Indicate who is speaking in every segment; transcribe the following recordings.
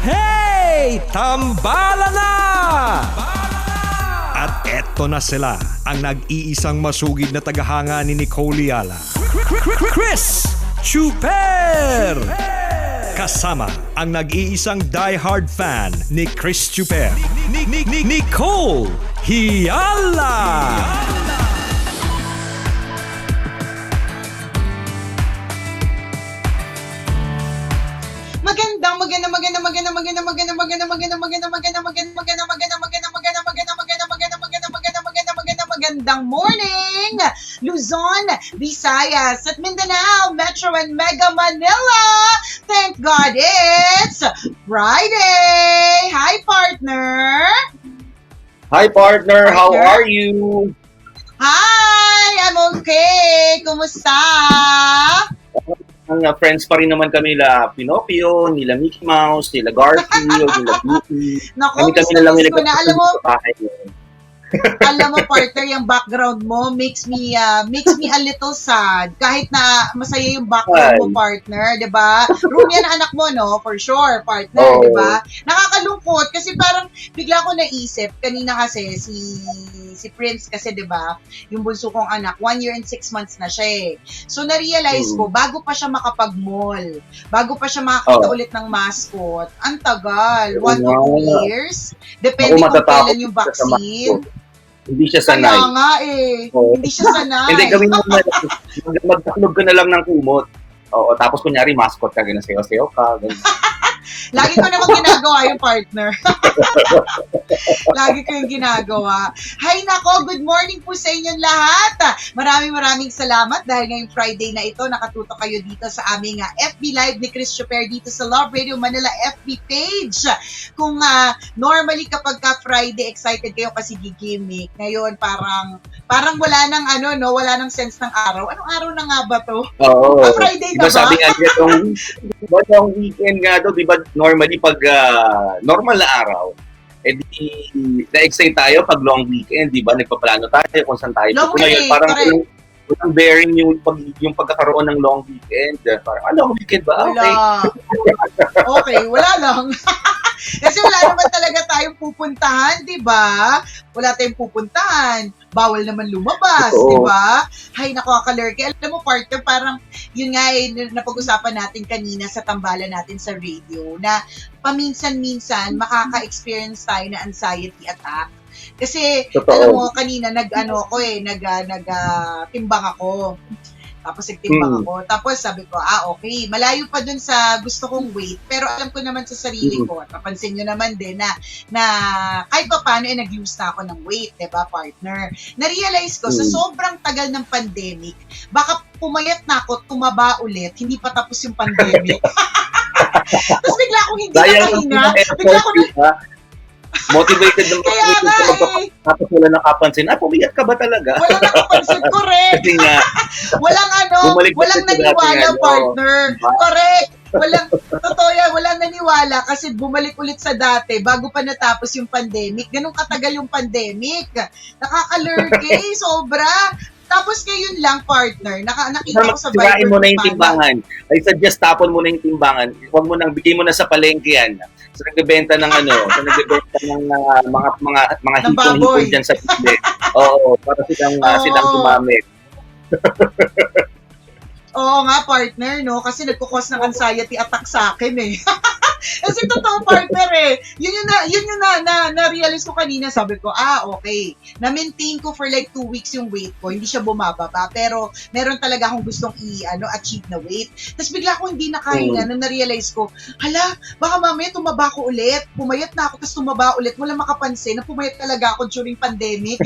Speaker 1: Hey! Tambala na! At eto na sila, ang nag-iisang masugid na tagahanga ni Nicole Yala. Chris Chuper! Kasama ang nag-iisang die-hard fan ni Chris Chuper, Nicole Yala!
Speaker 2: Magandang morning, Luzon, Visayas, at Mindanao, Metro and Mega Manila. Thank God it's Friday. Hi, partner.
Speaker 3: Hi, partner. How are you?
Speaker 2: Hi, I'm okay. Kumusta?
Speaker 3: Ang friends pa rin naman kami nila Pinocchio, nila Mickey Mouse, nila Garfield, nila Goofy.
Speaker 2: Naku,
Speaker 3: Kami na lang
Speaker 2: ko na. Alam mo,
Speaker 3: sa bahay.
Speaker 2: alam mo, partner, yung background mo makes me a little sad. Kahit na masaya yung background mo, partner, 'di ba? Room yan anak mo, no? For sure, partner,
Speaker 3: Oh.
Speaker 2: 'di ba? Nakakalungkot kasi parang bigla ko naisip kanina kasi si Prince kasi 'di ba? Yung bunso kong anak, 1 year and 6 months na siya eh. So na-realize ko bago pa siya makapag-mall, bago pa siya makakita ulit ng mascot, ang tagal, 1 to 2 years. Depende kung kailan yung vaccine.
Speaker 3: Hindi siya sanay.
Speaker 2: Kaya nga eh. Hindi siya sanay.
Speaker 3: Hindi, gawin mo na magtaklog ka na lang ng kumot. Oo, tapos kunyari mascot ka, ganun sayo-sayo ka.
Speaker 2: Lagi ko naman ginagawa yung partner. Lagi ko yung ginagawa. Hay nako, good morning po sa inyong lahat. Maraming salamat dahil ngayong Friday na ito, nakatutok kayo dito sa aming FB Live ni Chris Chuper dito sa Love Radio Manila FB page. Kung normally kapag ka Friday, excited kayo kasi gigimik. Ngayon, parang wala nang wala nang sense ng araw. Anong araw na nga ba to?
Speaker 3: Oo.
Speaker 2: Friday
Speaker 3: Diba
Speaker 2: na ba?
Speaker 3: sabi nga yung weekend nga do, di ba normally pag normal na araw, na-excite tayo pag long weekend, di ba? Nagpaplano tayo kung saan tayo.
Speaker 2: Long
Speaker 3: Ngayon, parang walang bearing yung pagkakaroon ng long weekend. Parang, long weekend ba? Okay.
Speaker 2: Okay, wala lang. Kasi wala naman talaga tayong pupuntahan, di ba? Wala tayong pupuntahan. Bawal naman lumabas, di ba? Hay, nakakalurky. Alam mo, partner, parang yun nga napag-usapan natin kanina sa tambalan natin sa radio na paminsan-minsan makaka-experience tayo na anxiety attack. Kasi, alam mo, kanina timbang ako. Tapos nagtimbang ako. Tapos sabi ko, okay. Malayo pa dun sa gusto kong weight. Pero alam ko naman sa sarili ko, at napansin nyo naman din na kahit pa paano nag-lose na ako ng weight, diba, partner? Na-realize ko, sa sobrang tagal ng pandemic, baka pumayat na ako, tumaba ulit, hindi pa tapos yung pandemic. Tapos bigla akong hindi nakahinga. Bigla ako
Speaker 3: motivated na tapos wala nakapansin. Pumiyat ka ba talaga?
Speaker 2: Wala nakapansin, correct.
Speaker 3: Kasi nga,
Speaker 2: walang naniwala, partner. Correct. Totoo yan, walang naniwala kasi bumalik ulit sa dati bago pa natapos yung pandemic. Ganun katagal yung pandemic. Nakakalurky, sobra. Tapos ngayon lang, partner, nakita ko sa Viber.
Speaker 3: Sirain mo na yung timbangan. I suggest tapon mo na yung timbangan. Huwag mo nang bigay mo na sa palengke yan. Sa nagbebenta ng mga hipon-hipon dyan sa bibig. Oo, para silang gumamit.
Speaker 2: Oo nga, partner, no? Kasi nagkukos ng anxiety attack sa akin eh. Kasi totoo, partner eh. Yun yung na-realize ko kanina. Sabi ko, okay. Na-maintain ko for like 2 weeks yung weight ko. Hindi siya bumababa. Pero meron talaga akong gustong achieve na weight. Tapos bigla ko hindi nakahinga nung na-realize ko, hala, baka mamaya tumaba ko ulit. Pumayat na ako, tapos tumaba ulit. Wala makapansin na pumayat talaga ako during pandemic.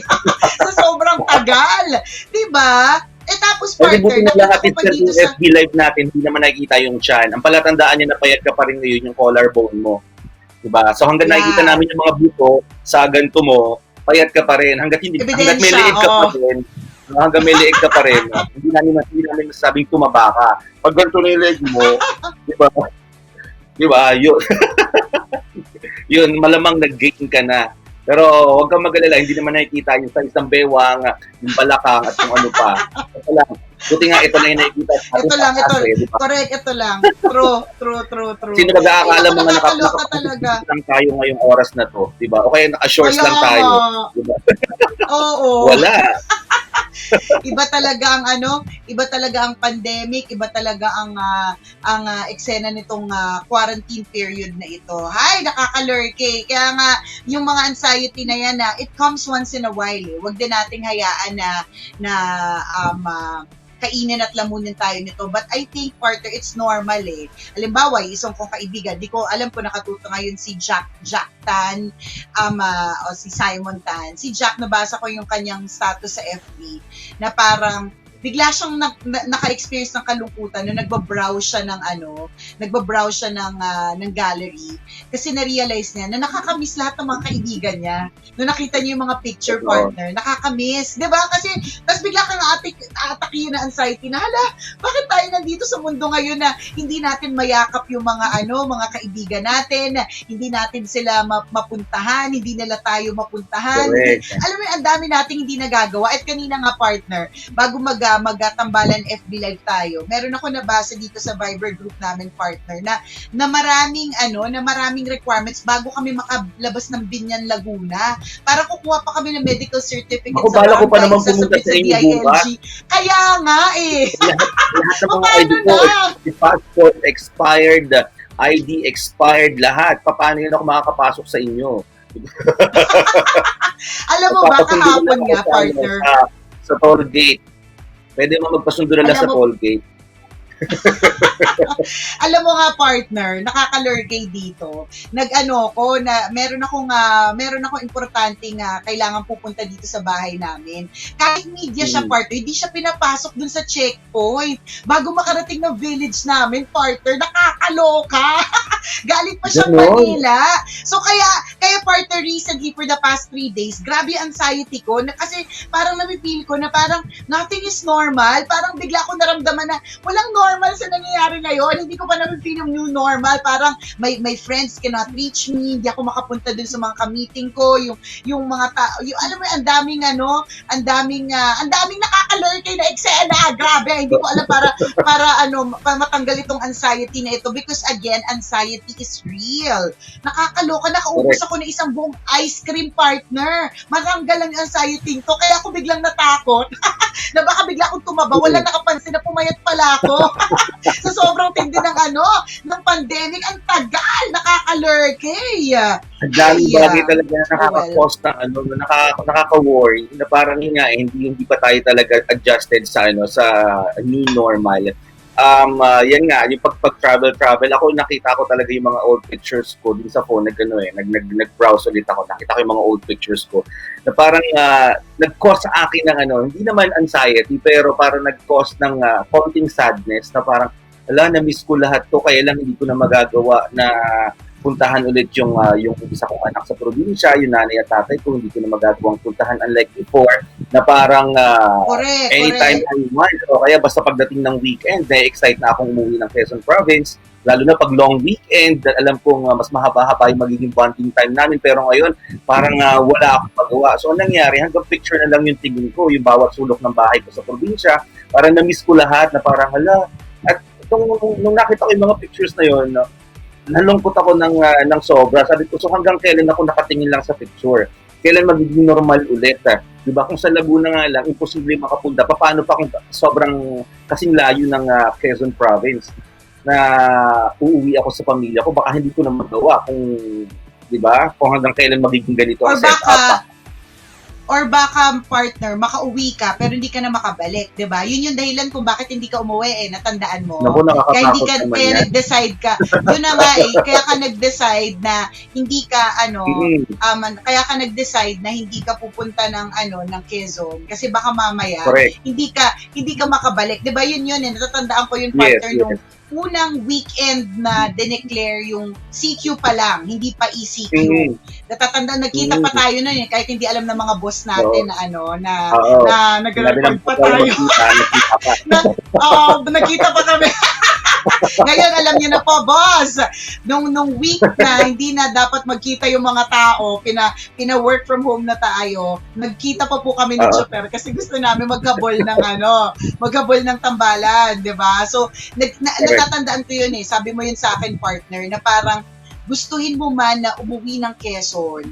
Speaker 2: Sa sobrang tagal. Diba? Tapos partner,
Speaker 3: natin sa FB Live natin, hindi naman nakikita yung chan. Ang palatandaan niya na payat ka pa rin ngayon yung collarbone mo. Diba? So hanggang nakikita namin yung mga buto sa ganto mo, payat ka pa rin. Hanggang may liig ka pa rin. Hanggang may liig ka pa rin. Hindi namin masasabing tumaba ka. Pag ganito na yung leg mo, diba? Yun, malamang nag-gain ka na. Pero huwag kang mag-alala, hindi naman nakikita yung sa isang bewang, yung balakang at kung ano pa. Buti nga ito na yung nakikita.
Speaker 2: Ito lang, ito.
Speaker 3: Diba?
Speaker 2: Correct, ito lang. True.
Speaker 3: Sino mag-aakala mga
Speaker 2: nakakaloka talaga.
Speaker 3: lang tayo ngayong oras na to, di ba? O kaya naka-shorts
Speaker 2: Kaya
Speaker 3: lang tayo.
Speaker 2: nga.
Speaker 3: Diba?
Speaker 2: Oo.
Speaker 3: Wala.
Speaker 2: Iba talaga ang pandemic, iba talaga ang eksena nitong quarantine period na ito. Hay, nakakalurke. Kaya nga yung mga anxiety na yan it comes once in a while. Huwag din nating hayaan na kainin at lamunin tayo nito. But I think, partner, it's normal eh. Halimbawa, isang kong kaibigan, di ko alam kung nakatuto ngayon si Jack Tan, o si Simon Tan. Si Jack, nabasa ko yung kanyang status sa FB, na parang bigla siyang naka-experience ng kalungkutan nung nagbabrowse siya ng gallery kasi na-realize niya na nakakamiss lahat ng mga kaibigan niya. Nung nakita niya yung mga picture partner, nakakamiss. Diba? Kasi, tapos bigla kang atake na anxiety na, hala, bakit tayo nandito sa mundo ngayon na hindi natin mayakap yung mga kaibigan natin, hindi natin sila mapuntahan, hindi nila tayo mapuntahan. Alam mo, ang dami nating hindi nagagawa. At kanina nga, partner, bago magtambalan FB Live tayo, meron ako nabasa dito sa Viber group namin, partner, na maraming requirements bago kami makalabas ng Binyan, Laguna. Para kukuha pa kami ng medical certificate
Speaker 3: ako, bala ko pa naman pumunta sa inyo bukas.
Speaker 2: Kaya nga eh.
Speaker 3: lahat ng mga ID ko, passport expired, ID expired, lahat. Paano yun ako makakapasok sa inyo?
Speaker 2: Alam mo ba, kahapon nga, partner,
Speaker 3: sa toll gate. Pwede mo magpasundo na lang sa toll gate.
Speaker 2: Alam mo nga, partner, nakakalurkay dito. Meron akong importanteng kailangan pupunta dito sa bahay namin. Kahit media siya, partner, hindi siya pinapasok dun sa checkpoint. Bago makarating ng village namin, partner, nakakaloka. Galing pa siya Manila. So kaya partner, recently for the past 3 days, grabe anxiety ko kasi parang namipil ko na parang nothing is normal. Parang bigla ko naramdaman na walang normal sa nangyayari ngayon. Hindi ko pa namipil yung new normal. Parang my friends cannot reach me. Hindi ako makapunta dun sa mga ka-meeting ko. Yung mga alam mo, ang daming nakakalurkay na eksena. Grabe, hindi ko alam para matanggal itong anxiety na ito because again, anxiety is real. Nakakaloka, nakaubos ako ng isang buong ice cream, partner. Maranggal ang anxiety to. Kaya ako biglang natakot na baka bigla akong tumaba. Wala nakapansin na pumayat pala ako. Sa sobrang tindi ng pandemic, ang tagal, nakakalurkay.
Speaker 3: Ang daming bagay talaga na nakaka-cause ng nakaka-worry na parang hindi pa tayo talaga adjusted sa new normal. Yan nga, yung pag-travel, ako nakita ko talaga yung mga old pictures ko din sa phone, nag-browse ulit ako, nakita ko yung mga old pictures ko, na parang nag-cause sa akin ng hindi naman anxiety, pero parang nag-cause ng konting sadness, na parang, na-miss ko lahat to, kaya lang hindi ko na magagawa na puntahan ulit yung isa kong anak sa probinsya, yung nanay at tatay ko, hindi ko na magagawang puntahan unlike before, na parang anytime I want. O kaya basta pagdating ng weekend, na-excite na akong umuwi ng Quezon Province, lalo na pag long weekend, alam kong mas mahaba-haba yung magiging bonding time namin, pero ngayon, parang wala akong magawa. So, anong nangyari, hanggang picture na lang yung tingin ko, yung bawat sulok ng bahay ko sa probinsya, parang na-miss ko lahat, na parang at nung nakita ko yung mga pictures na yun, nalungkot ako ng sobra. Sabi ko, so hanggang kailan ako nakatingin lang sa picture? Kailan magiging normal ulit? Diba? Kung sa Laguna nga lang, imposible makapunta. Paano pa kung sobrang kasing layo ng Quezon Province na uuwi ako sa pamilya ko, baka hindi ko na magawa kung, diba? Kung hanggang kailan magiging ganito ang setup.
Speaker 2: Or baka, partner, makauwi ka pero hindi ka na makabalik, 'di ba? Yun yung dahilan kung bakit hindi ka umuwi natandaan mo.
Speaker 3: Naku,
Speaker 2: kaya nag-decide ka. Yun na nga kaya ka nag-decide na hindi ka kaya ka nag-decide na hindi ka pupunta ng ng Quezon kasi baka mamaya hindi ka makabalik. 'Di ba? Yun natatandaan ko yun, partner, nung unang weekend na dineclare yung CQ pa lang, hindi pa ECQ. Natatanda, nagkita pa tayo nun kahit hindi alam ng mga boss natin na nag-record pa tayo. Nagkita pa kami. Ngayon, alam niyo na po, boss, nung week na hindi na dapat magkita yung mga tao, pina-work from home na tayo, nagkita pa po kami ng chopper kasi gusto namin maghabol ng tambalan, di ba? So, natatandaan ko yun sabi mo yun sa akin, partner, na parang gustuhin mo man na umuwi ng Quezon,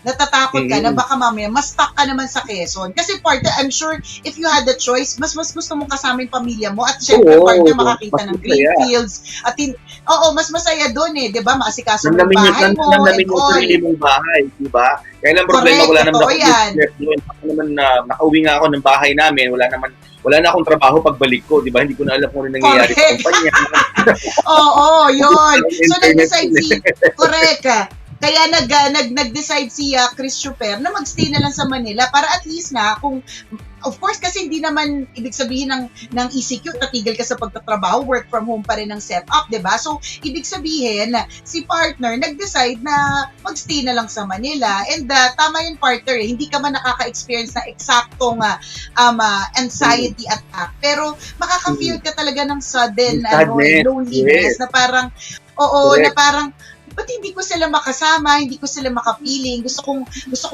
Speaker 2: natatakot ka na baka mamaya mas stuck ka naman sa Quezon. Kasi partner, I'm sure if you had the choice, mas gusto mong kasama yung pamilya mo at syempre partner makakita ng green fields. At mas masaya doon 'di ba? Maasikaso mo yung bahay mo.
Speaker 3: Namin yung sarili mong bahay, 'di ba? Kaya lang problema, wala naman ako naman na nakauwi nga ako ng bahay namin, wala na akong trabaho pagbalik ko, 'di ba? Hindi ko na alam kung ano nangyayari sa kumpanya.
Speaker 2: Yun. So nag-decide correct. Kaya nag-decide si Chris Chuper na magstay na lang sa Manila para at least na kung of course kasi hindi naman ibig sabihin ng ECQ tatigil ka sa pagtatrabaho, work from home pa rin ang setup, 'di ba? So ibig sabihin si partner nag-decide na magstay na lang sa Manila and tama yung partner hindi ka man nakaka-experience na eksaktong anxiety attack pero makaka-feel ka talaga ng sudden loneliness na parang na parang ba't hindi ko sila makasama, hindi ko sila makapiling, gusto kong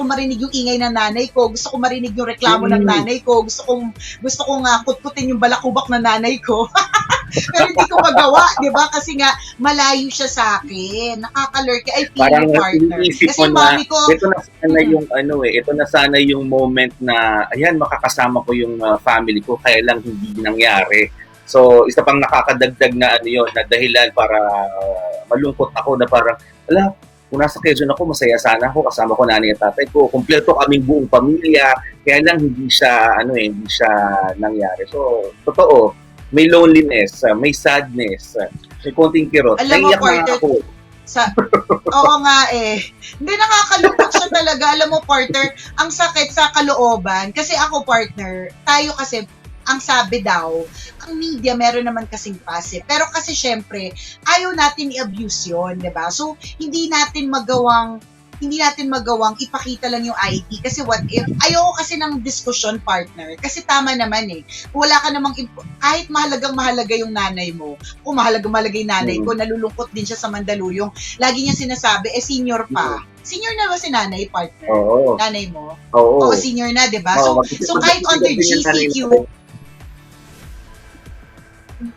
Speaker 2: marinig yung ingay ng nanay ko, gusto kong marinig yung reklamo ng nanay ko, gusto kong kutkutin yung balakubak ng nanay ko. Pero hindi ko magawa, 'di ba? Kasi nga malayo siya sa akin. Nakaka-lurk ay feeling partner. Kasi mami ko,
Speaker 3: ito na sana yung moment na ayan makakasama ko yung family ko kaya lang hindi nangyari. So, isa pang nakakadagdag na na dahilan para malungkot ako na parang, kung nasa Quezon ako, masaya sana ako, kasama ko nanay at tatay ko, kumpleto kaming buong pamilya, kaya lang hindi siya nangyari. So, totoo, may loneliness, may sadness, may konting kirot.
Speaker 2: Alam mo, partner, oo nga Hindi, nakakalungkot siya talaga. Alam mo, partner, ang sakit sa kalooban. Kasi ako, partner, tayo kasi, ang sabi daw, ang media meron naman kasing passive. Pero kasi syempre, ayaw natin i-abuse yun, di ba? So, hindi natin magawang ipakita lang yung ID. Kasi what if, ayaw kasi ng discussion, partner. Kasi tama naman wala ka namang, kahit mahalaga yung nanay mo, kung mahalaga yung nanay ko, nalulungkot din siya sa Mandaluyong. Lagi niya sinasabi, senior pa. Senior na ba si nanay, partner?
Speaker 3: Oo.
Speaker 2: Nanay mo?
Speaker 3: Oo.
Speaker 2: Senior na, di ba? So kahit under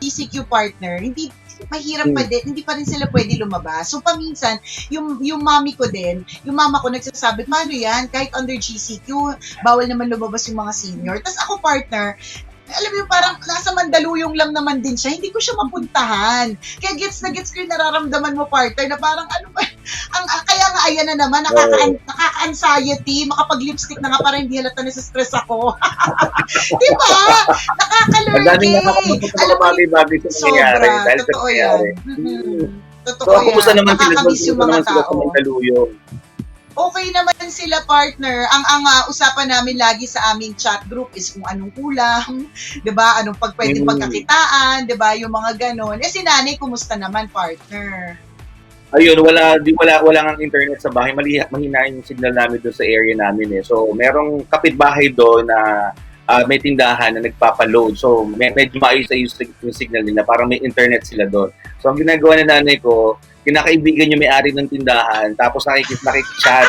Speaker 2: GCQ partner, hindi mahirap pa din, hindi pa rin sila pwede lumabas. So paminsan, yung mami ko din, yung mama ko nagsasabi, paano yan? Kahit under GCQ, bawal naman lumabas yung mga senior. Tapos ako partner, alam mo parang nasa Mandaluyong lang naman din siya, hindi ko siya mapuntahan. Kaya gets ko yung nararamdaman mo, partner, na parang kaya nga ayan na naman, nakaka-anxiety, makapag-lipstick na nga para hindi halata na sa stress ako. Diba? Nakaka-lurky.
Speaker 3: Alam mo, bagay sa nangyayari.
Speaker 2: Sobra, totoo yan. Totoo yan.
Speaker 3: Kumusta naman sila?
Speaker 2: Nakakamiss yung mga tao.
Speaker 3: Mandaluyong?
Speaker 2: Okay naman sila, partner. Ang usapan namin lagi sa aming chat group is kung anong kulang, 'di ba? Anong pwedeng pagkakitaan, 'di ba? Yung mga ganon. Si nanay, kumusta naman, partner?
Speaker 3: Ayun, wala ang internet sa bahay. Mahina yung signal namin doon sa area namin So, merong kapitbahay doon na may tindahan na nagpapaload. So, medyo maayos yung signal nila. Parang may internet sila doon. So, ang ginagawa ng nanay ko, kinakaibigan yung may-ari ng tindahan, tapos nakikichat.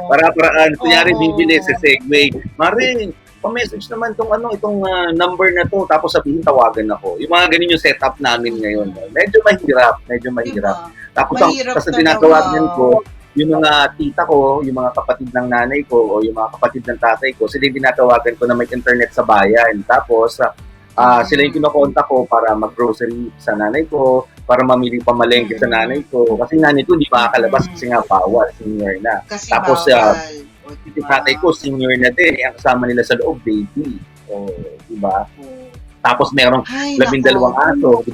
Speaker 3: Para kunyari bibili sa Segway. Mare, pa-message naman itong number na to, tapos sabihin tawagan ako. Yung mga ganun yung setup namin ngayon. Medyo mahirap.
Speaker 2: Diba?
Speaker 3: Tapos kasi tinatawagan ko, yung mga tita ko, yung mga kapatid ng nanay ko, o yung mga kapatid ng tatay ko, sila yung tinatawagan ko na may internet sa bayan. Tapos, sila yung kinokontak ko para mag-grocery sa nanay ko, para mamili pamalengke sa nanay ko. Kasi nanay ko hindi makakalabas kasi nga bawal, senior na.
Speaker 2: Kasi
Speaker 3: tapos, yung tatay ko, senior na din. Ang kasama nila sa loob, baby. So, diba? Tapos merong 12 aso.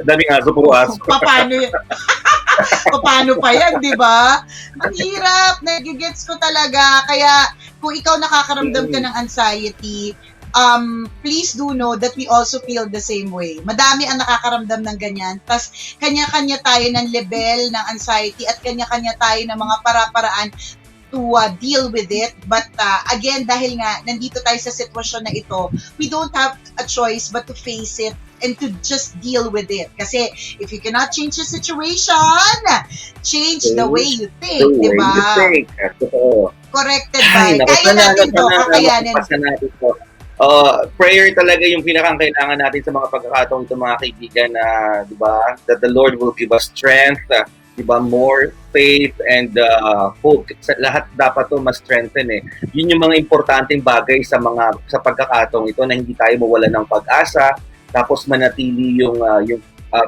Speaker 3: Daming aso, puro aso.
Speaker 2: Paano pa yan, di ba? Ang hirap, nagigets ko talaga. Kaya, kung ikaw nakakaramdam ka ng anxiety, please do know that we also feel the same way. Madami ang nakakaramdam ng ganyan. Tas kanya-kanya tayo ng level ng anxiety at kanya-kanya tayo ng mga para-paraan to deal with it. But again, dahil nga nandito tayo sa sitwasyon na ito, we don't have a choice but to face it and to just deal with it. Kasi if you cannot change the situation, change the way you think,
Speaker 3: The
Speaker 2: di
Speaker 3: way
Speaker 2: ba?
Speaker 3: you think. Totoo.
Speaker 2: Corrected
Speaker 3: Ay,
Speaker 2: by.
Speaker 3: naku,
Speaker 2: Kaya natin to, kakayanin.
Speaker 3: Mapapasa natin to. Prayer talaga yung pinakakailangan natin sa mga pagkakataong ito, mga kaibigan, na, di ba, that the Lord will give us strength, di ba, more faith and hope. Sa lahat dapat to mas strengthen eh. Yun yung mga importanteng bagay sa pagkakataong ito, na hindi tayo mawala ng pag-asa, tapos manatili yung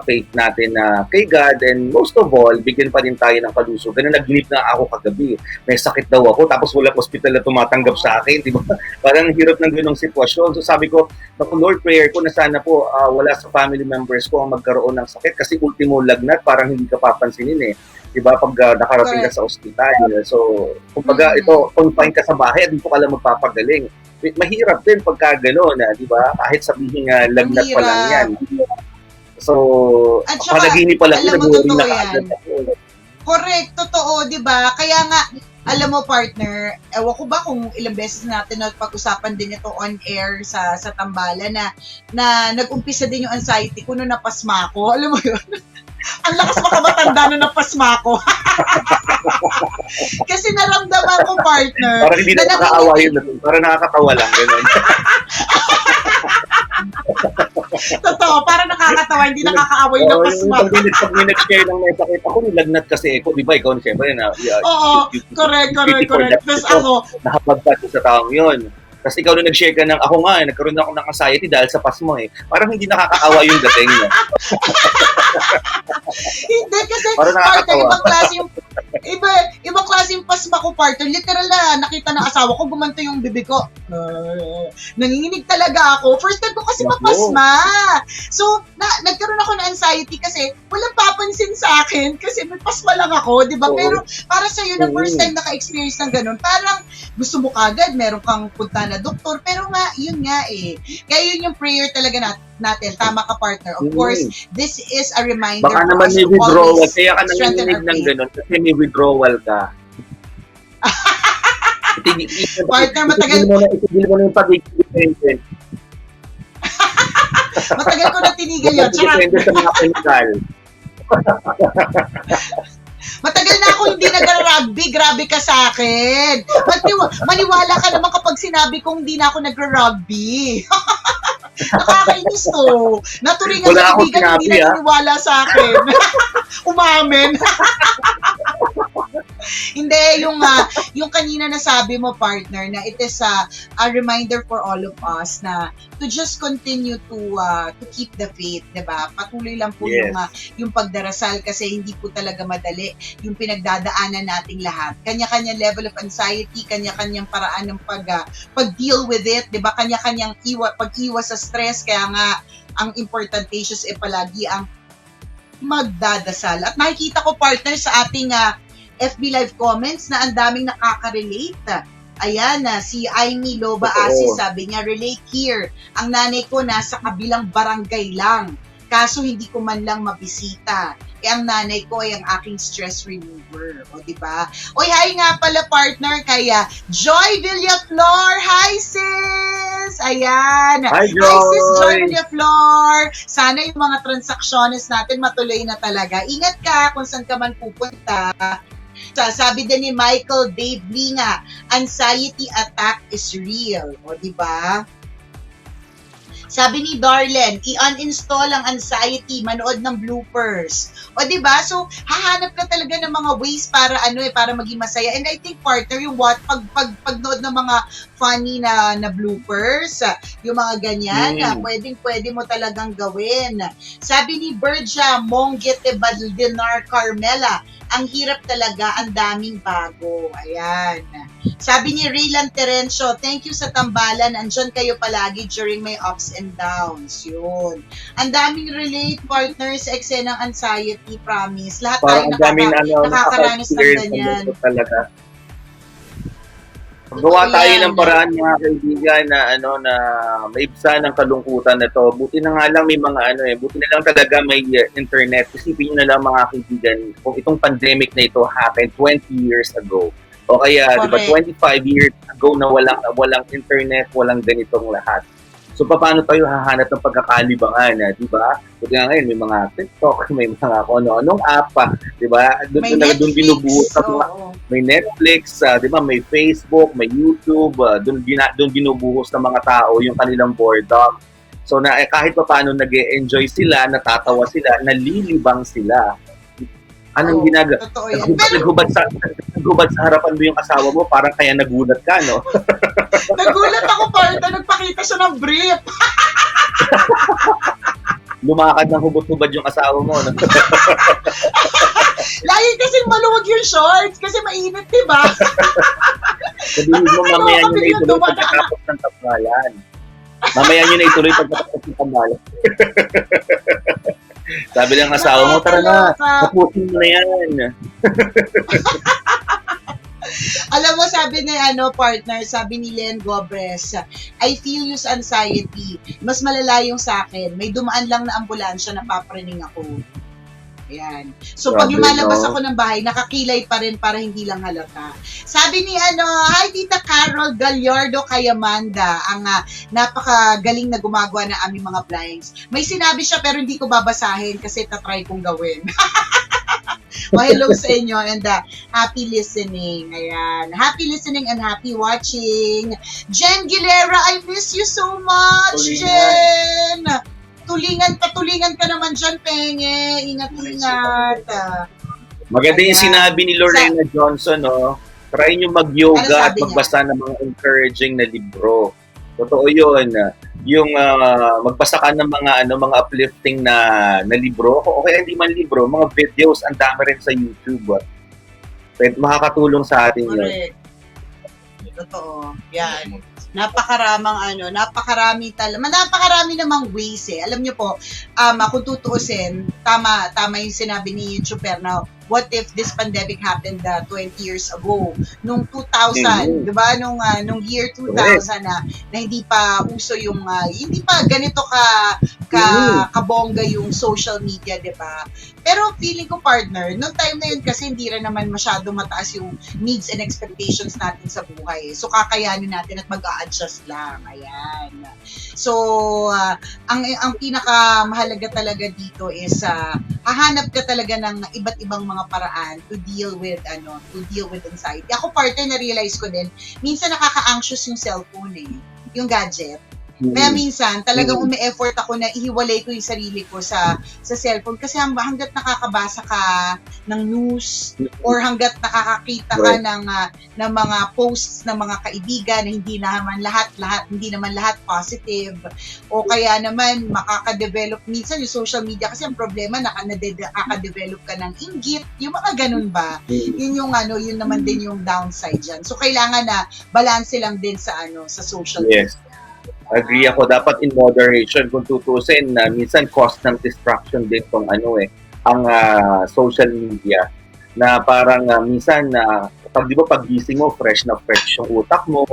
Speaker 3: faith natin kay God, and most of all, bigyan pa rin tayo ng kalusugan. Naginip na ako kagabi, may sakit daw ako, tapos wala hospital na tumatanggap sa akin, di ba? Parang hirap ng ganung sitwasyon. So sabi ko, Lord, prayer ko na sana po wala sa family members ko ang magkaroon ng sakit, kasi ultimo lagnat, parang hindi ka papansinin eh. Di ba? Pag nakarating ka sa ospital. So, kumbaga, ito, confine ka sa bahay, dito ka lang magpapagaling. Mahirap din pagka gano'n, di ba? Kahit sabihin nga, lagnat pa lang yan. So, panaginip pa lang, nag-worry na kaagad ako.
Speaker 2: Correct, totoo, di ba? Kaya nga, alam mo partner, ewan ko ba kung ilang beses natin pag-usapan din ito on air sa Tambala na nag-umpisa din yung anxiety ko nung napasma ko. Alam mo yun? Ang lakas makamatanda nung napasma ko. Kasi naramdaman ko, partner.
Speaker 3: Parang hindi na nakakaawa yun. Parang nakakatawa lang. Ganun.
Speaker 2: Totoo, parang nakakatawa, hindi nakakaawa yung napasma.
Speaker 3: Pag may nag-share ng may sakit, ako nilagnat kasi ako, di ba, ikaw siyempre na.
Speaker 2: Oo, correct. Tapos ako,
Speaker 3: nakapagpat sa taong yun. Tapos ikaw na nag-share ka ng, ako nga, nagkaroon ako ng anxiety dahil sa pasmo eh. Parang hindi nakakaawa yung dating niya.
Speaker 2: Hindi, kasi
Speaker 3: parang
Speaker 2: partner, ibang klase yung pasma ko, partner. Literal na nakita ng asawa ko, gumanto yung bibig ko. Nanginginig talaga ako. First time ko kasi mapasma. So, nagkaroon ako ng anxiety kasi walang papansin sa akin kasi may pasma lang ako, di ba? Pero para sa'yo, na first time naka-experience ng ganun, parang gusto mo kagad, meron kang punta na doktor, pero nga, yun nga eh. Kaya yun yung prayer talaga natin. Tama ka, partner. Of course, this is a reminder
Speaker 3: baka naman may withdrawal. Kaya ka nanginginig ng ganun kasi may withdrawal ka.
Speaker 2: Partner, matagal
Speaker 3: itigil mo na yung pag-dependent.
Speaker 2: Matagal ko na tinigil yun.
Speaker 3: Depende sa mga chemical.
Speaker 2: Matagal na ako hindi nag-rugby. Grabe ka sa akin. Maniwala ka naman kapag sinabi kong hindi na ako nag-rugby. Nakakainis to. Naturingan sa kaibigan, hindi na naniwala sa akin. Umamin. Hindi, yung kanina nasabi mo, partner, na it is a reminder for all of us na to just continue to keep the faith, diba? Patuloy lang po yung pagdarasal kasi hindi po talaga madali yung pinagdadaanan nating lahat. Kanya-kanyang level of anxiety, kanya-kanyang paraan ng pag-deal with it, diba? Kanya-kanyang pag-iwas sa stress, kaya nga ang importantations palagi ang magdadasal. At nakikita ko, partner, sa ating FB Live comments na ang daming nakaka-relate. Ayan, si Aimee Loba Asis, sabi niya, relate here. Ang nanay ko nasa kabilang barangay lang. Kaso hindi ko man lang mabisita. Ang nanay ko ay ang aking stress reliever. O, diba? Oy, hi nga pala, partner, kaya Joy Villaflor. Hi, sis! Ayan.
Speaker 3: Hi, Joy!
Speaker 2: Hi, sis Joy Villaflor. Sana yung mga transactions natin matuloy na talaga. Ingat ka kung saan ka man pupunta. Sabi din ni Michael Dave Linga, anxiety attack is real. O, diba? Sabi ni Darlen, i-uninstall ang anxiety, manood ng bloopers. O, diba? So, hahanap ka talaga ng mga ways para para maging masaya. And I think, partner, yung pagnood ng mga funny na bloopers, yung mga ganyan, pwede mo talagang gawin. Sabi ni Berja Monggete Baldinar Carmela, ang hirap talaga, ang daming bago. Ayan. Sabi ni Raylan Terencio, thank you sa tambalan, andyan kayo palagi during my ups and downs. Yun. Ang daming relate, partner, sa eksenang anxiety, promise. Lahat tayo nakakaranas ng ganyan.
Speaker 3: Talaga. Gawa tayo ng paraan, mga kaibigan, na maibsan ng kalungkutan na to. Buti na nga lang may mga buti na lang talaga may internet. Isipin nyo na lang, mga kaibigan, kung itong pandemic na ito happened 20 years ago. O kaya, di ba, 25 years ago na walang internet, walang ganitong lahat. So, paano tayo hahanap ng pagkakalibangan, di ba? Kasi nga ngayon, may mga TikTok, may mga kung ano-anong app, di ba?
Speaker 2: May
Speaker 3: Doon binubuhos
Speaker 2: Netflix.
Speaker 3: may Netflix, di ba? May Facebook, may YouTube, doon binubuhos ng mga tao yung kanilang boredom. So, kahit pa paano nag-e-enjoy sila, natatawa sila, nalilibang sila. Anong ginagawa?
Speaker 2: Totoo yan.
Speaker 3: Naghubad sa harapan mo yung asawa mo, parang kaya nagulat ka, no?
Speaker 2: Nagulat ako, partner. Nagpakita siya ng brief.
Speaker 3: Lumakad ng hubot-hubad yung asawa mo, no?
Speaker 2: Lagi kasi maluwag yung shorts kasi mainit, di ba?
Speaker 3: Sabihin mo, mamaya nyo na ituloy pagkatapos ng tambalan. Mamaya nyo na ituloy pagkatapos ng tambalan. Sabi ng asawa mo, tara na, tapusin mo na yan.
Speaker 2: Alam mo, sabi ni partner, sabi ni Len Gobres, I feel yung anxiety. Mas malala yung sa akin. May dumaan lang na ambulansya, napaparinig ako. Ayan. So, pag
Speaker 3: Grabe,
Speaker 2: lumalabas
Speaker 3: no?
Speaker 2: ako ng bahay, nakakilay pa rin para hindi lang halata. Sabi ni hi Tita Carol Gallardo kay Amanda, ang napakagaling na gumagawa ng aming mga blinds. May sinabi siya pero hindi ko babasahin kasi tatry kong gawin. Hello sa inyo and happy listening. Ayan. Happy listening and happy watching. Jen Gilera, I miss you so much, Jen! Tulingan ka naman dyan, Penge. Ingat-ingat.
Speaker 3: Maganda yung sinabi ni Lorena Johnson, no? Try nyo mag-yoga at magbasa ng mga encouraging na libro. Totoo yun. Yung magbasa ka ng mga uplifting na libro, o kaya hindi man libro, mga videos, ang dami rin sa YouTube. Pwede makakatulong sa atin yun.
Speaker 2: Correct. Totoo. Yan. Napakarami namang ways eh. Alam niyo po, kung tutuusin, tama yung sinabi ni Chuper na what if this pandemic happened 20 years ago? Nung 2000, 'di ba? Nung year 2000 na hindi pa uso yung hindi pa ganito kabongga yung social media, 'di ba? Pero feeling ko, partner, nung time na yun kasi hindi rin naman masyado mataas yung needs and expectations natin sa buhay. So kakayanin natin at mag-a-adjust lang. Ayan. So ang pinakamahalaga talaga dito is hahanap ka talaga ng iba't ibang mga paraan to deal with anxiety. Ako, partner, na-realize ko din, minsan nakaka-anxious yung cellphone yung gadget. Kaya minsan, talagang umi-effort ako na ihiwalay ko yung sarili ko sa cellphone kasi hanggat nakakabasa ka ng news or hanggat nakakakita ka ng mga posts ng mga kaibigan na hindi naman lahat positive o kaya naman makaka-develop minsan yung social media kasi ang problema nakaka-develop ka ng inggit, yung mga ganun ba? Yun naman din yung downside dyan. So kailangan na balance lang din sa social media.
Speaker 3: Yes. Agree ako, dapat in moderation. Kung tutusin, minsan cost ng distraction din tong ang social media. Na parang minsan, pag-gising mo, fresh na fresh yung utak mo,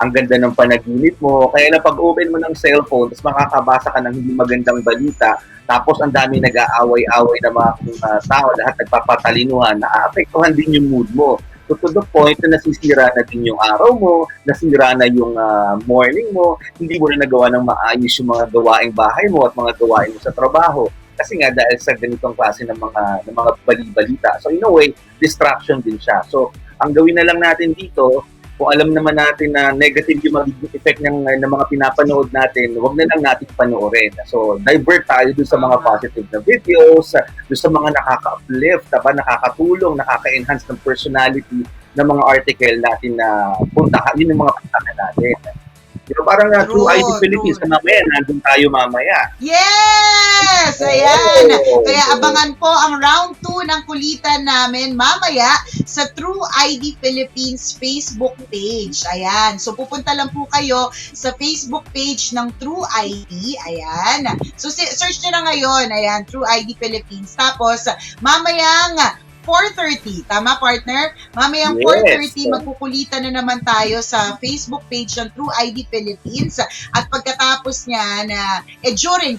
Speaker 3: ang ganda ng panaginip mo. Kaya na pag-open mo ng cellphone, tapos makakabasa ka ng hindi magandang balita, tapos ang dami nag-aaway-away na mga tao, lahat nagpapatalinuhan, naaapektuhan din yung mood mo. So to the point na nasisira na din yung araw mo, nasira na yung morning mo, hindi mo na nagawa ng maayos yung mga gawaing bahay mo at mga gawain mo sa trabaho. Kasi nga dahil sa ganitong klase ng mga bali-balita. So in a way, distraction din siya. So ang gawin na lang natin dito, kung alam naman natin na negative yung magiging effect ng mga pinapanood natin, huwag na lang natin panoorin. So, divert tayo dun sa mga positive na videos, dun sa mga nakaka-uplift, nakakatulong, nakaka-enhance ng personality ng mga article natin na puntahan. Yun yung mga puntahan natin. Diba, parang True ID Philippines na mamaya, nandun tayo mamaya.
Speaker 2: Yes! Ayan! Kaya abangan po ang round 2 ng kulitan namin mamaya sa True ID Philippines Facebook page. Ayan. So, pupunta lang po kayo sa Facebook page ng True ID. Ayan. So, search nyo na ngayon. Ayan, True ID Philippines. Tapos, mamayang 4:30. Tama, partner? Mamayang 4:30, magkukulitan na naman tayo sa Facebook page ng True ID Philippines. At pagkatapos niyan, during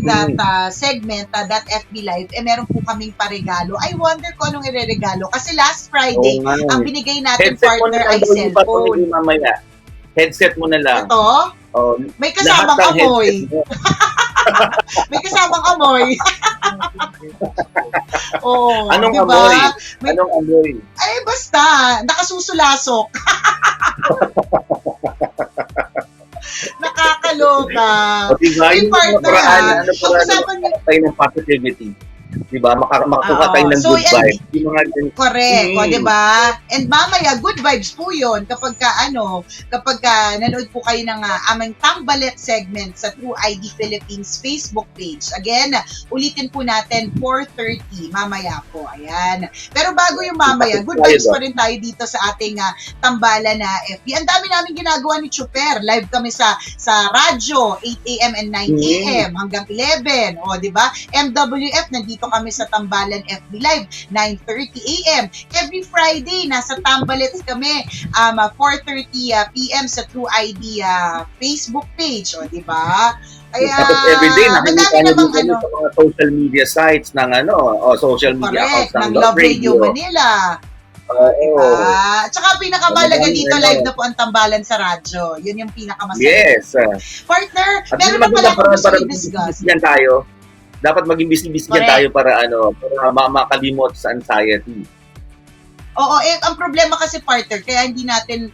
Speaker 2: that segment, that FB Live, meron po kaming paregalo. I wonder kung anong ireregalo. Kasi last Friday, ang binigay natin, partner, ay cellphone.
Speaker 3: Headset mo na lang.
Speaker 2: Ito?
Speaker 3: Oh,
Speaker 2: May kasamang
Speaker 3: lahat ng
Speaker 2: amoy.
Speaker 3: headset mo.
Speaker 2: May kasamang amoy. Oo,
Speaker 3: Anong
Speaker 2: diba?
Speaker 3: amoy?
Speaker 2: May-
Speaker 3: Anong amoy?
Speaker 2: Ay, basta. Nakasusulasok. Nakakaloka.
Speaker 3: O diba,
Speaker 2: Ay,
Speaker 3: yung
Speaker 2: partner,
Speaker 3: paraan,
Speaker 2: ha?
Speaker 3: ano para
Speaker 2: Pag-usapan niyo.
Speaker 3: tayo ng positivity. Diba? Makakuha tayo ng
Speaker 2: So,
Speaker 3: good
Speaker 2: and-
Speaker 3: vibes. Yung mga
Speaker 2: Correct, o,
Speaker 3: Mm.
Speaker 2: diba? And mamaya, good vibes po yun kapag nanood po kayo ng aming Tambalet segment sa True ID Philippines Facebook page. Again, ulitin po natin, 4:30 mamaya po. Ayan. Pero bago yung mamaya, good vibes pa rin tayo dito sa ating Tambalan na FB. Ang dami namin ginagawa ni Chuper. Live kami sa radyo, 8 a.m. and 9 a.m. hanggang 11. O, diba? MWF, nandito kami sa Tambalan FB Live, 9:30 a.m. Every Friday, nasa Tambalets kami, 4:30 p.m. sa True ID Facebook page, o, di ba? Kaya,
Speaker 3: tapos everyday, nakikita
Speaker 2: madami
Speaker 3: nyo
Speaker 2: namang
Speaker 3: din sa mga social media sites ng social media accounts
Speaker 2: correct,
Speaker 3: ng
Speaker 2: ng Love Radio Manila.
Speaker 3: Oo.
Speaker 2: At saka pinakamalaga
Speaker 3: Talagang,
Speaker 2: dito, live na po ang Tambalan sa radyo. Yun yung pinakamasaya.
Speaker 3: Yes.
Speaker 2: Partner,
Speaker 3: At
Speaker 2: meron
Speaker 3: yun
Speaker 2: na pala
Speaker 3: maganda
Speaker 2: akong gusto
Speaker 3: para
Speaker 2: i-discuss.
Speaker 3: maging tayo. Dapat maging busy-busy
Speaker 2: Correct.
Speaker 3: tayo para makalimot sa anxiety.
Speaker 2: Oo, ang problema kasi partner, kaya hindi natin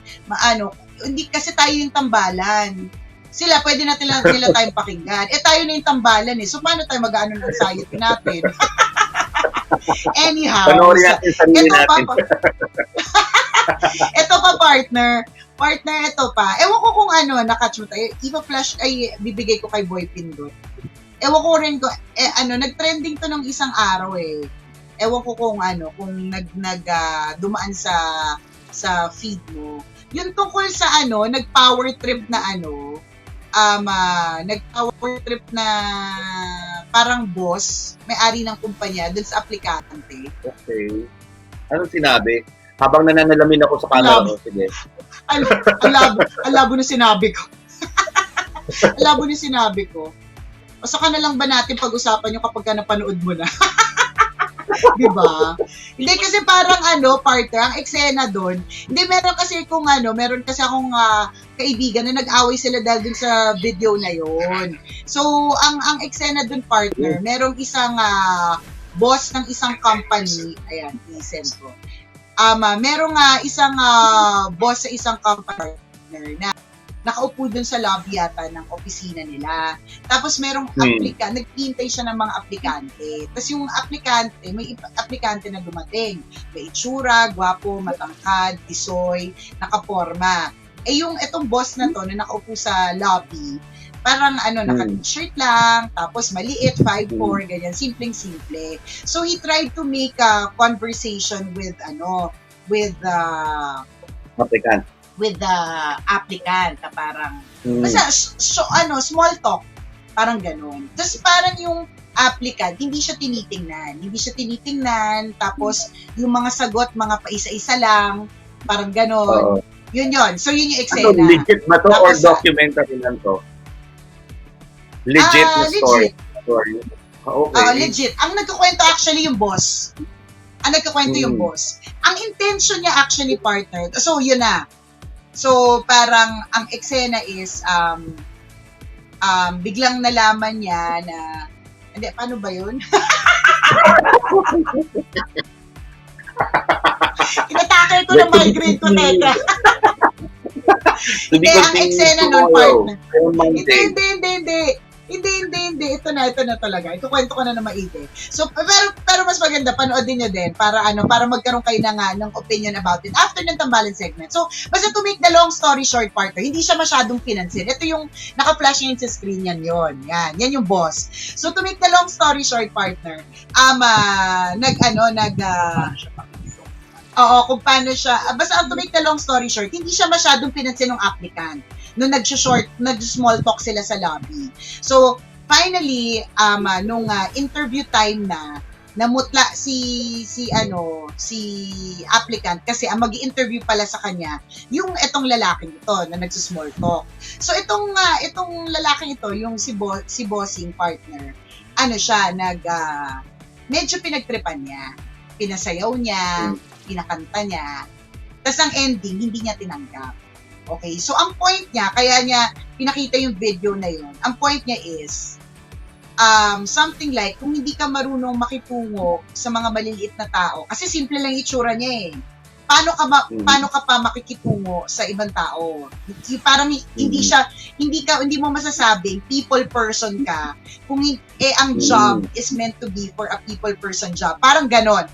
Speaker 2: hindi kasi tayo yung tambalan. Sila, pwede natin lang nila tayong pakinggan. Tayo na yung tambalan eh. So, paano tayo mag-ano ng anxiety natin? Anyhow.
Speaker 3: Panoorin natin sa sarili natin.
Speaker 2: Ito pa, partner. Partner, ito pa. Ewan ko kung nakatch mo tayo. Flash ay bibigay ko kay Boy Pindot. Ewan ko rin nag-trending to ng isang araw eh. Ewan ko kung dumaan sa feed mo. Yung tungkol sa nag-power trip na nag-power trip na parang boss, may-ari ng kumpanya dun sa aplikante.
Speaker 3: Okay. Anong sinabi? Habang nananalamin ako sa camera mo, sige.
Speaker 2: Ang labo na sinabi ko. Ang labo na sinabi ko. O saka na lang ba natin pag-usapan yung kapag ka napanood mo na? Diba? Hindi kasi parang partner, ang eksena doon. Hindi, meron kasi akong kaibigan na nag-away sila dahil dun sa video na yon. So, ang eksena doon, partner, merong isang boss ng isang company, ayan, i-send ko. Merong isang boss sa isang company na nakaupo dun sa lobby yata ng opisina nila. Tapos merong aplikante, naghihintay siya ng mga aplikante. Tapos yung aplikante, may aplikante na dumating. May itsura, gwapo, matangkad, tisoy, nakaporma. Itong boss na to na nakaupo sa lobby, parang naka-t-shirt lang, tapos maliit, 5'4", ganyan, simpleng-simple. So he tried to make a conversation with
Speaker 3: Applicant.
Speaker 2: with the applicant na parang basta small talk, parang ganun. Tapos parang yung applicant, hindi siya tinitingnan, tapos yung mga sagot, mga paisa-isa lang, parang ganun. Yun. So yun yung eksena.
Speaker 3: Legit ba to or
Speaker 2: Tapos,
Speaker 3: documentary lang to? Legit na story. Okay.
Speaker 2: Legit. Ang nagkukwento actually yung boss. Yung boss. Ang intention niya actually, partner, so yun na. So, parang ang eksena is, biglang nalaman niya na, hindi, paano ba yun? Inatakal ko na migraine ko, teka. Hindi, ang eksena nun, partner. Hindi. Ito na talaga. Ikukwento ko na maigi. So, pero mas maganda, panoodin nyo din para magkaroon kayo ng opinion about it after ng Tambalan segment. So, basta to make the long story short, partner, hindi siya masyadong pinansin. Ito yung naka-flash yun sa screen yan. Yan yung boss. So, to make the long story short, partner, kung paano siya, basta to make the long story short, hindi siya masyadong pinansin ng applicant nung nag-small talk sila sa lobby. So, finally, nung interview time na, namutla si applicant kasi ang magi-interview pala sa kanya yung itong lalaking ito na nagsusmall talk. So, itong lalaking ito, yung si bossing partner, medyo pinagtripan niya. Pinasayaw niya, pinakanta niya. Tapos ang ending, hindi niya tinanggap. Okay, so ang point niya, kaya niya pinakita yung video na yun, ang point niya is, something like, kung hindi ka marunong makitungo sa mga maliliit na tao, kasi simple lang itsura niya eh. Paano ka pa makikitungo sa ibang tao? Parang hindi mo masasabing people person ka kung ang job is meant to be for a people person job. Parang ganon.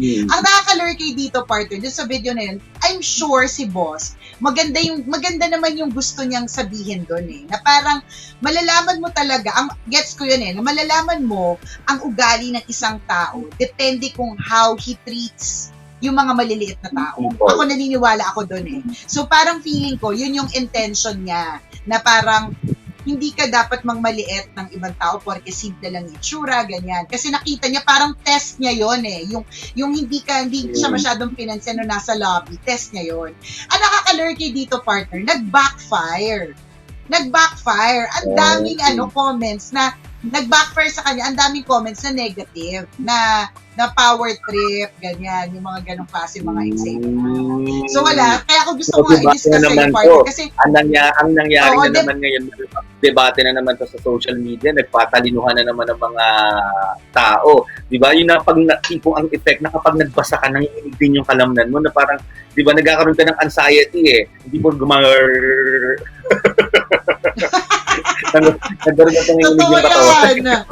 Speaker 2: Ang nakaka-lurky dito, partner, dun sa video na yun, I'm sure si boss, maganda naman yung gusto niyang sabihin doon eh. Na parang malalaman mo talaga, gets ko yun eh, na malalaman mo ang ugali ng isang tao depende kung how he treats yung mga maliliit na tao. Ako naniniwala ako doon eh. So parang feeling ko, yun yung intention niya, na parang hindi ka dapat maliit ng ibang tao porque simple lang itsura, ganyan. Kasi nakita niya, parang test niya yon eh. Yung hindi siya masyadong pinansin no nasa lobby, test niya yon. Ang nakaka-lurky dito, partner, nag-backfire. Ang daming comments na nag-backfire sa kanya, ang daming comments na negative, na power trip, ganyan, yung mga ganong klase, mga insane. So wala, kaya ako gusto ko i-discuss sa yung partner, kasi
Speaker 3: ang nangyari na naman ngayon, debate na naman to sa social media, nagpatalinuhan na naman ng mga tao. Di ba? Yun na tipong ang effect na kapag nagbasa ka, nanginginig din yung kalamnan mo, na parang, di ba, nagkakaroon ka ng anxiety eh. Hindi mo nagkaroon ka ng nanginginig yung katawan.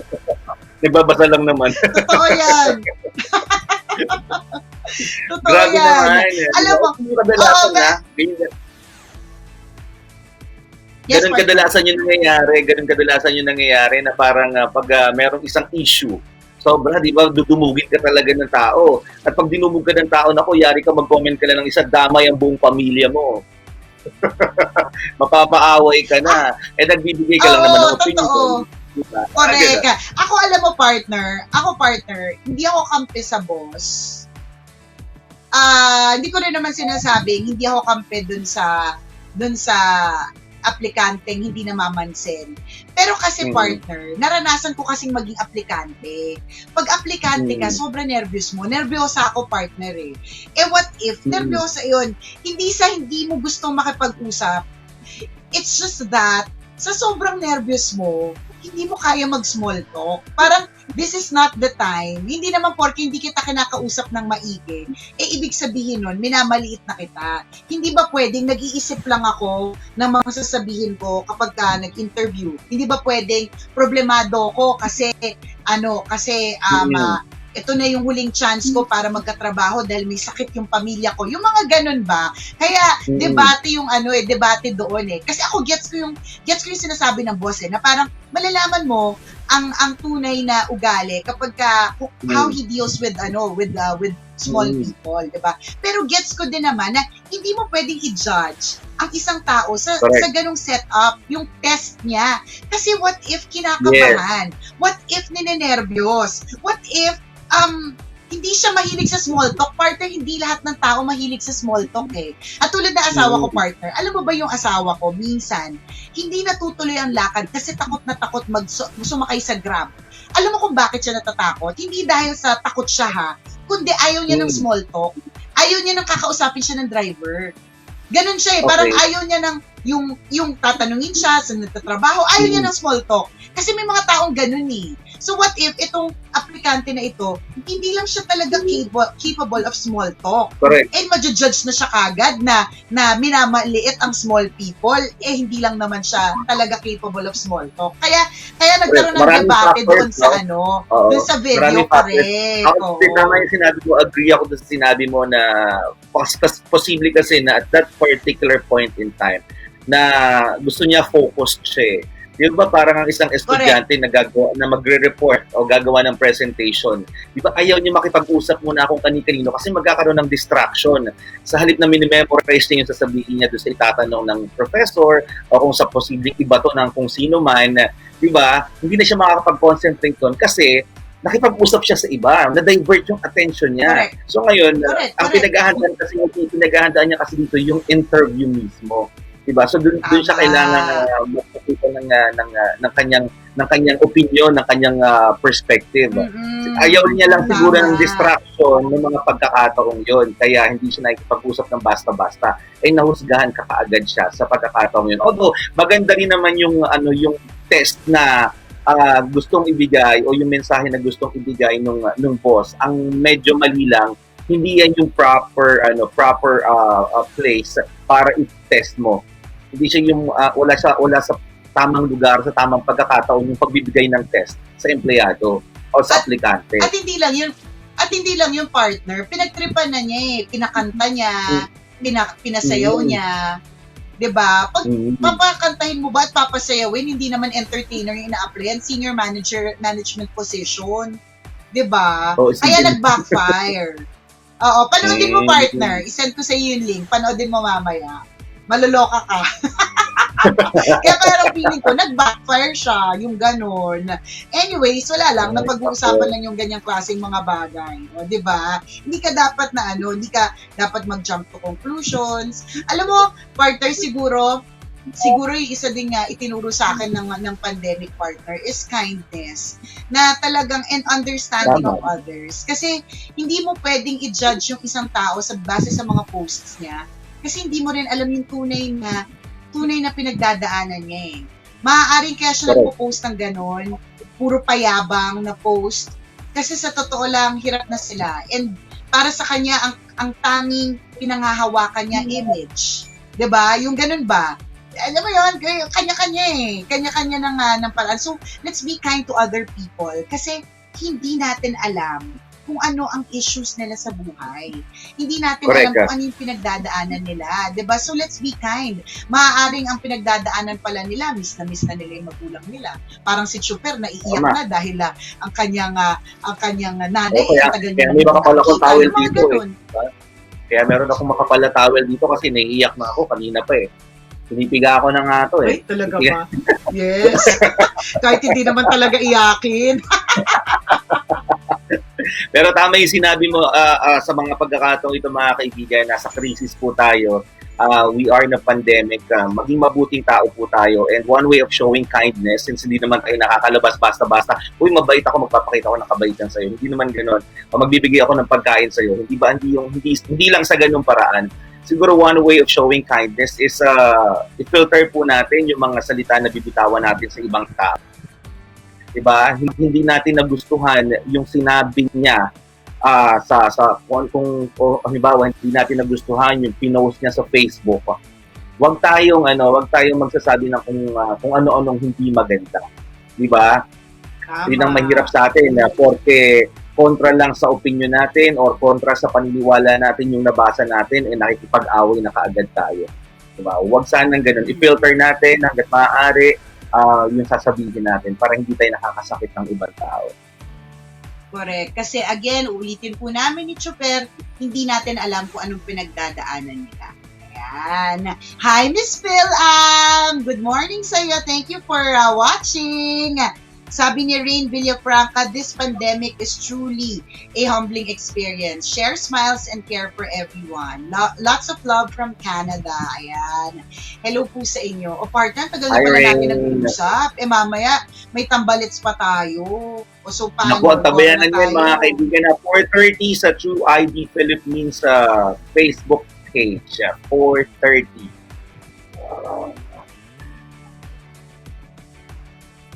Speaker 3: Nagbabasa lang naman.
Speaker 2: Totoo yan.
Speaker 3: Grabe
Speaker 2: yan.
Speaker 3: Naman.
Speaker 2: Alam mo,
Speaker 3: ganun kadalasan yung nangyayari na parang pag merong isang issue, sobra, di ba, dudumugin ka talaga ng tao. At pag dinumog ka ng tao, naku, yari ka mag-comment ka lang ng isa, damay ang buong pamilya mo. Mapapaaway ka na. Nagbibigay ka lang naman ng opinion. Diba?
Speaker 2: Correct. Ako, alam mo, partner, hindi ako kampi sa boss. Hindi ko rin naman sinasabing hindi ako kampi dun sa aplikanteng hindi namamansin. Pero kasi, partner, naranasan ko kasing maging aplikante. Pag aplikante ka, sobrang nervous mo. Nervyosa ako, partner eh. What if, nervyosa yun, hindi mo gustong makipag-usap. It's just that, sa sobrang nervous mo, hindi mo kaya mag-small talk. Parang, this is not the time. Hindi naman porke hindi kita kinakausap ng maigi. Ibig sabihin nun, minamaliit na kita. Hindi ba pwedeng nag-iisip lang ako ng mga sasabihin ko kapag nag-interview? Hindi ba pwedeng problemado ko kasi ito na yung huling chance ko para magkatrabaho dahil may sakit yung pamilya ko. Yung mga ganun ba? Kaya debate yung debate doon eh. Kasi ako gets ko yung sinasabi ng boss na parang malalaman mo ang tunay na ugali kapag how he deals with small people, 'di ba? Pero gets ko din naman na hindi mo pwedeng i-judge ang isang tao sa ganung setup, yung test niya. Kasi what if kinakabahan? Yes. What if ninenervyos? What if hindi siya mahilig sa small talk? Partner, hindi lahat ng tao mahilig sa small talk eh. At tulad na asawa ko, partner, alam mo ba yung asawa ko, minsan, hindi natutuloy ang lakad kasi takot na takot sumakay sa Grab. Alam mo kung bakit siya natatakot? Hindi dahil sa takot siya kundi ayaw niya ng small talk. Ayaw niya nang kakausapin siya ng driver. Ganun siya eh. Parang ayaw niya ng yung tatanungin siya sa nagtatrabaho. Ayaw niya ng small talk. Kasi may mga taong ganun eh. So what if itong aplikante na ito, hindi lang siya talaga capable of small talk.
Speaker 3: Correct.
Speaker 2: Madjudge na siya kagad na minamaliit ang small people, hindi lang naman siya talaga capable of small talk. Kaya nagkaroon ng debate doon sa doon sa video, correct.
Speaker 3: Tama yung sinabi mo, agree ako doon sa sinabi mo na posible kasi na at that particular point in time na gusto niya focused siya eh. Di ba parang ang isang estudyante na magre-report o gagawa ng presentation, di ba ayaw niya makipag-usap muna kung kani-kanino kasi magkakaroon ng distraction. Sa halip na minimemorize niya yung sasabihin niya doon sa itatanong ng professor o kung sa posibleng iba to ng kung sino man, di ba, hindi na siya makakapag-concentrate doon kasi nakipag-usap siya sa iba, na-divert yung attention niya.
Speaker 2: Correct.
Speaker 3: So ngayon, ang pinaghahandaan niya kasi dito yung interview mismo. Diba? So doon siya kailangan magpakita ng kanyang ng kanyang opinion, ng kanyang perspective.
Speaker 2: Mm-mm.
Speaker 3: Ayaw niya lang siguro
Speaker 2: Tama.
Speaker 3: ng distraction ng mga pagkakataong yon, kaya hindi siya nakikipag-usap ng basta-basta. Nahusgahan ka kaagad siya sa pagkakataong yun. Although maganda rin naman yung yung test na gustong ibigay o yung mensahe na gustong ibigay nung boss. Ang medyo mali lang, hindi yan yung proper place para i-test mo. Hindi siya yung wala sa tamang lugar, sa tamang pagkakataon yung pagbibigay ng test sa empleyado o sa aplikante.
Speaker 2: At hindi lang yung partner, pinagtripan na niya eh, pinakanta niya, pinasayaw niya. 'Di ba? Pag papakantahin mo ba at papasayawin, hindi naman entertainer yung ina-applyan, senior management position. 'Di ba? Kaya nag-backfire. Oo, panoodin mo partner. I-send ko sa iyo yung link. Panoodin mo mamaya. Maloloka ka. Kaya parang feeling ko, nag-backfire siya, yung ganon. Anyways, wala lang, napag-uusapan lang yung ganyang klaseng mga bagay. O, diba? Hindi ka dapat hindi ka dapat mag-jump to conclusions. Alam mo, partner, siguro yung isa din nga itinuro sa akin ng pandemic partner is kindness. Na talagang and understanding of others. Kasi hindi mo pwedeng i-judge yung isang tao sa base sa mga posts niya. Kasi hindi mo rin alam yung tunay na pinagdadaanan niya eh. Maaaring kaya siya nagpo-post ng ganon, puro payabang na post. Kasi sa totoo lang, hirap na sila. And para sa kanya, ang tanging pinanghahawakan niya image. 'Di ba? Yung ganon ba? Alam mo yun, kanya-kanya eh. Kanya-kanya ng paraan. So, let's be kind to other people. Kasi hindi natin alam kung ano ang issues nila sa buhay. Hindi natin alam kung ano yung pinagdadaanan nila. 'Di ba? So, let's be kind. Maaaring ang pinagdadaanan pala nila, miss na nila yung magulang nila. Parang si Chuper, naiiyak na dahil ang kanyang nanay.
Speaker 3: Kaya may makapal akong towel dito eh. Kaya meron akong makapal na towel dito kasi naiiyak na ako kanina pa eh. Pinipiga ako na nga to eh.
Speaker 2: Ay, talaga ba? Yes. Kahit hindi naman talaga iyakin.
Speaker 3: Pero tama yung sinabi mo sa mga pagkakataong ito mga kaibigan, nasa crisis po tayo. We are in a pandemic. Maging mabuting tao po tayo. And one way of showing kindness, since hindi naman tayo nakakalabas basta-basta, uy, mabait ako, magpapakita ako ng kabaitan sa'yo. Hindi naman gano'n. Magbibigay ako ng pagkain sa'yo. Hindi lang sa ganung paraan. Siguro one way of showing kindness is i-filter po natin yung mga salita na bibitawan natin sa ibang tao. Diba? Hindi natin nagustuhan yung sinabi niya kung halimbawa hindi natin nagustuhan yung pinost niya sa Facebook. Huwag tayong magsasabi ng kung ano-anong hindi maganda. Diba? Yun ang mahirap sa atin na porque kontra lang sa opinion natin or kontra sa paniniwala natin yung nabasa natin nakikipag-away na kaagad tayo. Diba? Huwag sanang ganun. I-filter natin hanggat maaari yung sasabihin natin para hindi tayo nakakasakit ng ibang tao.
Speaker 2: Correct. Kasi again, ulitin po namin ni Chuper, hindi natin alam kung anong pinagdadaanan nila. Ayan. Hi, Miss Phil. Good morning sa iyo. Thank you for watching. Sabi ni Rain Villafranca, this pandemic is truly a humbling experience. Share smiles and care for everyone. Lots of love from Canada. Ayan. Hello po sa inyo. O partner, tagal na pala natin nag-uusap. Mamaya, may tambalits pa tayo. O so, paano?
Speaker 3: Naku, tabayanan nyo mga kaibigan na 4:30 sa True ID Philippines Facebook page. 4:30.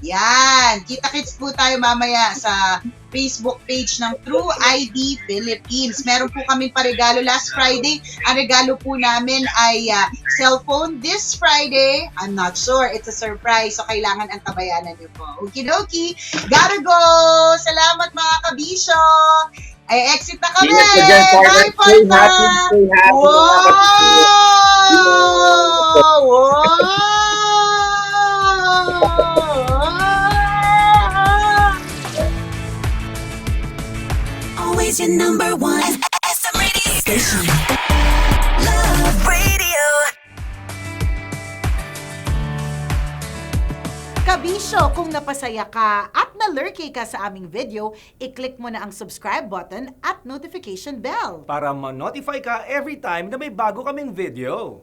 Speaker 2: Yan. Kita-kits po tayo mamaya sa Facebook page ng True ID Philippines. Meron po kaming paregalo last Friday. Ang regalo po namin ay cellphone this Friday. I'm not sure. It's a surprise. So, kailangan ang tabayanan niyo po. Okidoki. Gotta go! Salamat mga kabisyo! Ay, exit na kami! Bye, partner!
Speaker 3: Stay happy!
Speaker 2: Wow!
Speaker 4: Always your number one SM radio station. Love Radio.
Speaker 5: Kabisyo, kung napasaya ka at na-lurky ka sa aming video, i-click mo na ang subscribe button at notification bell.
Speaker 1: Para ma-notify ka every time na may bago kaming video.